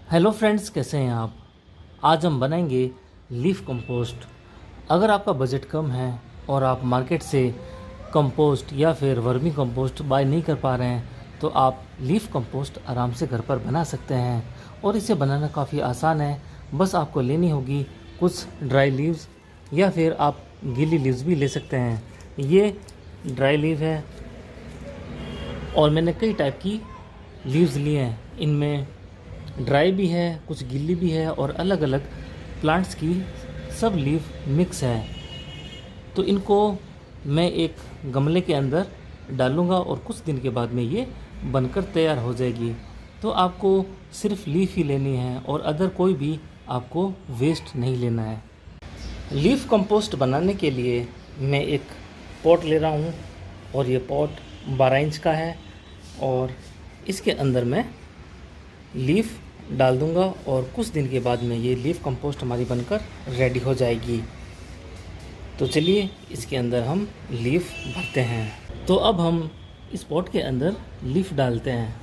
Hello friends, कैसे हैं आप। आज हम बनाएंगे लीफ कंपोस्ट। अगर आपका बजट कम है और आप मार्केट से कंपोस्ट या फिर वर्मी कंपोस्ट बाय नहीं कर पा रहे हैं तो आप लीफ कंपोस्ट आराम से घर पर बना सकते हैं। और इसे बनाना काफ़ी आसान है। बस आपको लेनी होगी कुछ ड्राई लीव्स या फिर आप गीली लीव्स भी ले सकते हैं। ये ड्राई लीव है और मैंने कई टाइप की लीव्स लिए हैं। इनमें ड्राई भी है, कुछ गीली भी है और अलग अलग प्लांट्स की सब लीफ मिक्स है। तो इनको मैं एक गमले के अंदर डालूँगा और कुछ दिन के बाद में ये बनकर तैयार हो जाएगी। तो आपको सिर्फ लीफ ही लेनी है और अदर कोई भी आपको वेस्ट नहीं लेना है। लीफ कंपोस्ट बनाने के लिए मैं एक पॉट ले रहा हूँ और ये पॉट 12 इंच का है और इसके अंदर मैं लीफ डाल दूंगा और कुछ दिन के बाद में ये लीफ कंपोस्ट हमारी बनकर रेडी हो जाएगी। तो चलिए इसके अंदर हम लीफ भरते हैं। तो अब हम इस पॉट के अंदर लीफ डालते हैं।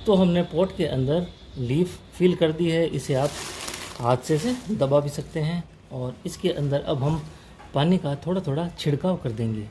तो हमने पॉट के अंदर लीफ फिल कर दी है। इसे आप हाथ से दबा भी सकते हैं और इसके अंदर अब हम पानी का थोड़ा थोड़ा छिड़काव कर देंगे।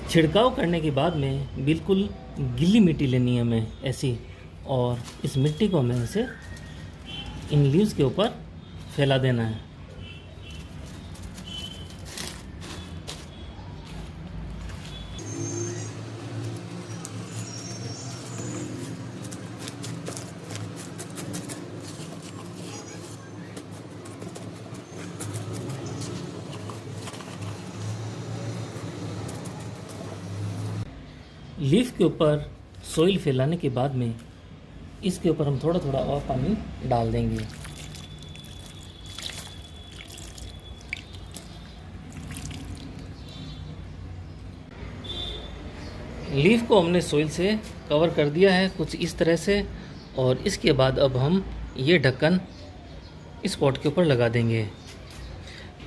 छिड़काव करने के बाद में बिल्कुल गीली मिट्टी लेनी है हमें ऐसी, और इस मिट्टी को हमें ऐसे इन लीव्स के ऊपर फैला देना है। लीफ के ऊपर सोइल फैलाने के बाद में इसके ऊपर हम थोड़ा थोड़ा और पानी डाल देंगे। लीफ को हमने सोइल से कवर कर दिया है कुछ इस तरह से, और इसके बाद अब हम ये ढक्कन इस पॉट के ऊपर लगा देंगे।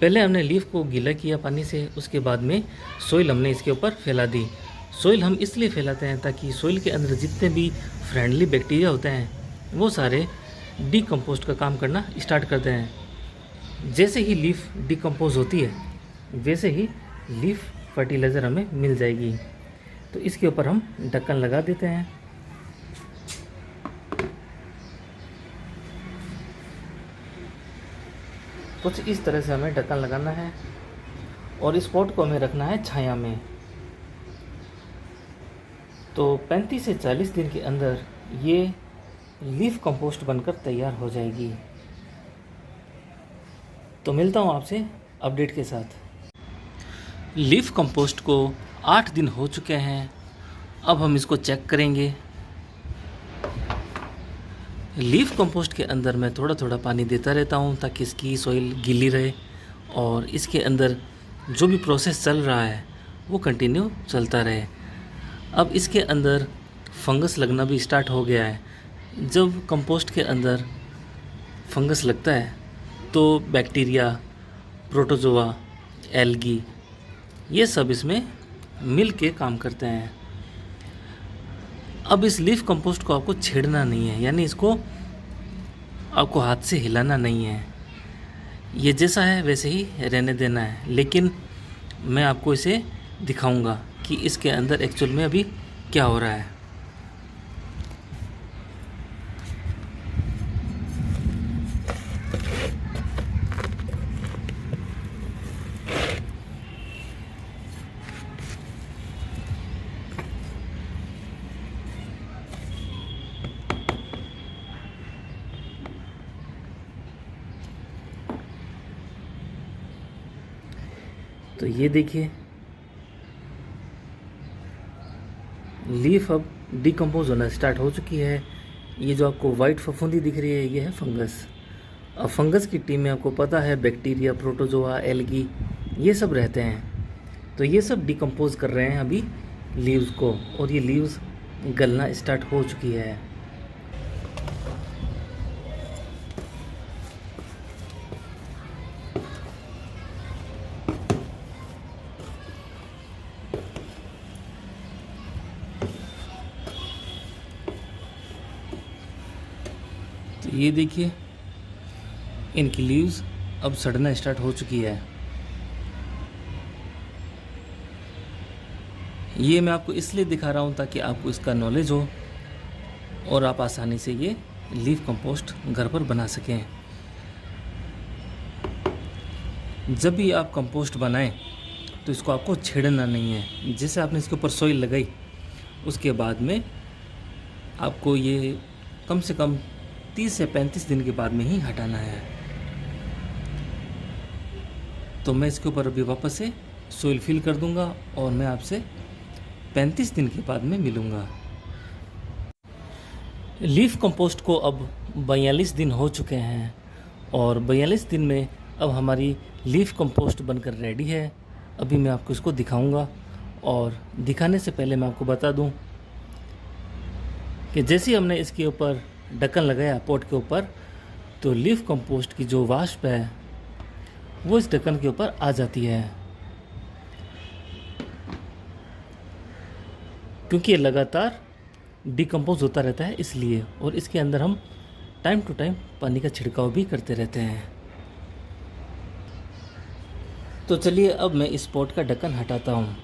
पहले हमने लीफ को गीला किया पानी से, उसके बाद में सोइल हमने इसके ऊपर फैला दी। सोइल हम इसलिए फैलाते हैं ताकि सोइल के अंदर जितने भी फ्रेंडली बैक्टीरिया होते हैं वो सारे डीकम्पोस्ट का काम करना स्टार्ट करते हैं। जैसे ही लीफ डीकम्पोज होती है वैसे ही लीफ फर्टिलाइज़र हमें मिल जाएगी। तो इसके ऊपर हम ढक्कन लगा देते हैं। कुछ इस तरह से हमें ढक्कन लगाना है और इस पॉट को हमें रखना है छाया में। तो 35 से 40 दिन के अंदर ये लीफ कंपोस्ट बनकर तैयार हो जाएगी। तो मिलता हूँ आपसे अपडेट के साथ। लीफ कंपोस्ट को 8 दिन हो चुके हैं। अब हम इसको चेक करेंगे। लीफ कंपोस्ट के अंदर मैं थोड़ा थोड़ा पानी देता रहता हूँ ताकि इसकी सॉइल गीली रहे और इसके अंदर जो भी प्रोसेस चल रहा है वो कंटिन्यू चलता रहे। अब इसके अंदर फंगस लगना भी स्टार्ट हो गया है। जब कंपोस्ट के अंदर फंगस लगता है तो बैक्टीरिया, प्रोटोजोआ एल्गी, ये सब इसमें मिल के काम करते हैं। अब इस लीफ कंपोस्ट को आपको छेड़ना नहीं है, यानी इसको आपको हाथ से हिलाना नहीं है। ये जैसा है वैसे ही रहने देना है, लेकिन मैं आपको इसे दिखाऊंगा कि इसके अंदर एक्चुअल में अभी क्या हो रहा है। तो ये देखिए, लीफ अब डिकम्पोज होना स्टार्ट हो चुकी है। ये जो आपको वाइट फफूंदी दिख रही है, ये है फंगस। अब फंगस की टीम में आपको पता है बैक्टीरिया, प्रोटोजोआ, एल्गी, ये सब रहते हैं। तो ये सब डिकम्पोज कर रहे हैं अभी लीव्स को, और ये लीव्स गलना स्टार्ट हो चुकी है। तो ये देखिए, इनकी लीव्स अब सड़ना स्टार्ट हो चुकी है। ये मैं आपको इसलिए दिखा रहा हूँ ताकि आपको इसका नॉलेज हो और आप आसानी से ये लीफ कंपोस्ट घर पर बना सकें। जब भी आप कंपोस्ट बनाएं तो इसको आपको छेड़ना नहीं है। जैसे आपने इसके ऊपर सॉइल लगाई, उसके बाद में आपको ये कम से कम 30 से 35 दिन के बाद में ही हटाना है। तो मैं इसके ऊपर अभी वापस से सॉइल फिल कर दूंगा और मैं आपसे 35 दिन के बाद में मिलूंगा। लीफ कंपोस्ट को अब 42 दिन हो चुके हैं और 42 दिन में अब हमारी लीफ कंपोस्ट बनकर रेडी है। अभी मैं आपको इसको दिखाऊंगा, और दिखाने से पहले मैं आपको बता दूं कि जैसे ही हमने इसके ऊपर ढक्कन लगाया पॉट के ऊपर, तो लीफ कंपोस्ट की जो वाष्प है वो इस ढक्कन के ऊपर आ जाती है, क्योंकि ये लगातार डिकम्पोज होता रहता है इसलिए। और इसके अंदर हम टाइम टू टाइम पानी का छिड़काव भी करते रहते हैं। तो चलिए अब मैं इस पॉट का ढक्कन हटाता हूँ।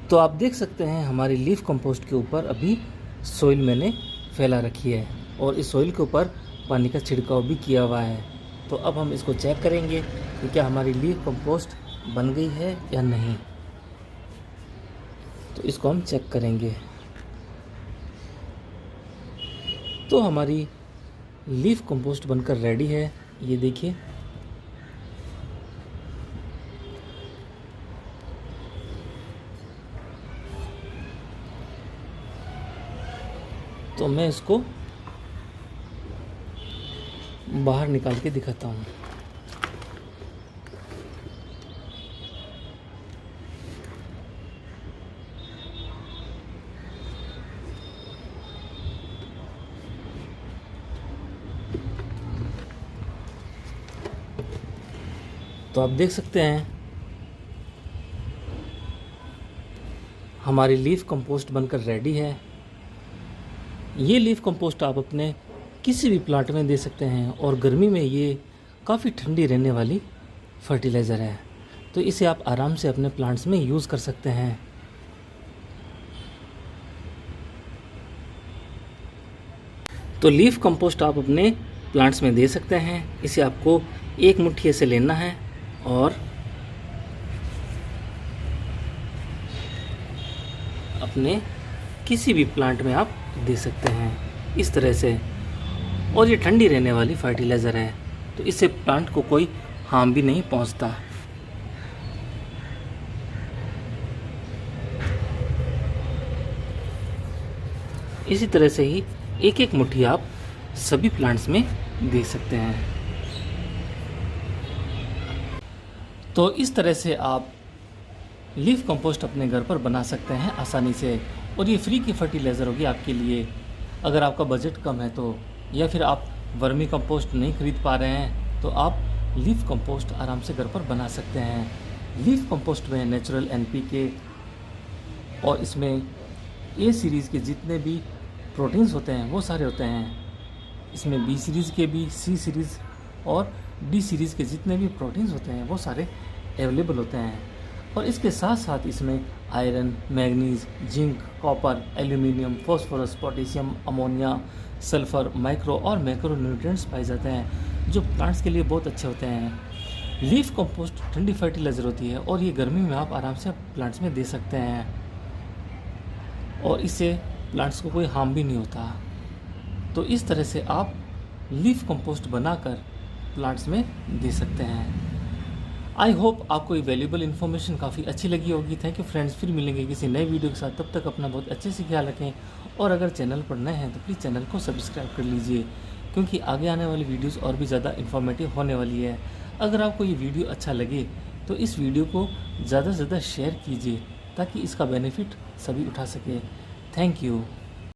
तो आप देख सकते हैं हमारी लीफ कंपोस्ट के ऊपर अभी सॉइल मैंने फैला रखी है और इस सॉइल के ऊपर पानी का छिड़काव भी किया हुआ है। तो अब हम इसको चेक करेंगे कि क्या हमारी लीफ कंपोस्ट बन गई है या नहीं। तो इसको हम चेक करेंगे। तो हमारी लीफ कंपोस्ट बनकर रेडी है, ये देखिए। तो मैं इसको बाहर निकाल के दिखाता हूँ। तो आप देख सकते हैं हमारी लीफ कंपोस्ट बनकर रेडी है। ये लीफ कंपोस्ट आप अपने किसी भी प्लांट में दे सकते हैं और गर्मी में ये काफ़ी ठंडी रहने वाली फर्टिलाइज़र है। तो इसे आप आराम से अपने प्लांट्स में यूज़ कर सकते हैं। तो लीफ कंपोस्ट आप अपने प्लांट्स में दे सकते हैं। इसे आपको एक मुट्ठी ऐसे लेना है और अपने किसी भी प्लांट में आप दे सकते हैं इस तरह से। और ये ठंडी रहने वाली फर्टिलाइज़र है, तो इससे प्लांट को कोई हार्म भी नहीं पहुंचता। इसी तरह से ही एक एक मुट्ठी आप सभी प्लांट्स में दे सकते हैं। तो इस तरह से आप लीफ कंपोस्ट अपने घर पर बना सकते हैं आसानी से, और ये फ्री की फर्टिलाइज़र होगी आपके लिए। अगर आपका बजट कम है तो या फिर आप वर्मी कंपोस्ट नहीं खरीद पा रहे हैं तो आप लीफ कंपोस्ट आराम से घर पर बना सकते हैं। लीफ कंपोस्ट में नेचुरल एनपीके और इसमें ए सीरीज़ के जितने भी प्रोटीन्स होते हैं वो सारे होते हैं। इसमें बी सीरीज़ के भी, सी सीरीज़ और डी सीरीज़ के जितने भी प्रोटीन्स होते हैं वो सारे अवेलेबल होते हैं। और इसके साथ साथ इसमें iron, manganese, zinc, copper, aluminium, phosphorus, potassium, ammonia, sulphur, micro और मैक्रो न्यूट्रिएंट्स पाए जाते हैं जो प्लांट्स के लिए बहुत अच्छे होते हैं। लीफ कंपोस्ट ठंडी फर्टिलाइज़र होती है और ये गर्मी में आप आराम से प्लांट्स में दे सकते हैं और इससे प्लांट्स को कोई हार्म भी नहीं होता। तो इस तरह से आप लीफ कंपोस्ट बनाकर प्लांट्स में दे सकते हैं। आई होप आपको ये वैल्यूबल इन्फॉर्मेशन काफ़ी अच्छी लगी होगी। थैंक यू फ्रेंड्स, फिर मिलेंगे किसी नए वीडियो के साथ। तब तक अपना बहुत अच्छे से ख्याल रखें और अगर चैनल पर नए हैं तो प्लीज़ चैनल को सब्सक्राइब कर लीजिए क्योंकि आगे आने वाली वीडियोस और भी ज़्यादा इन्फॉर्मेटिव होने वाली है। अगर आपको ये वीडियो अच्छा लगे तो इस वीडियो को ज़्यादा से ज़्यादा शेयर कीजिए ताकि इसका बेनिफिट सभी उठा सके। Thank you.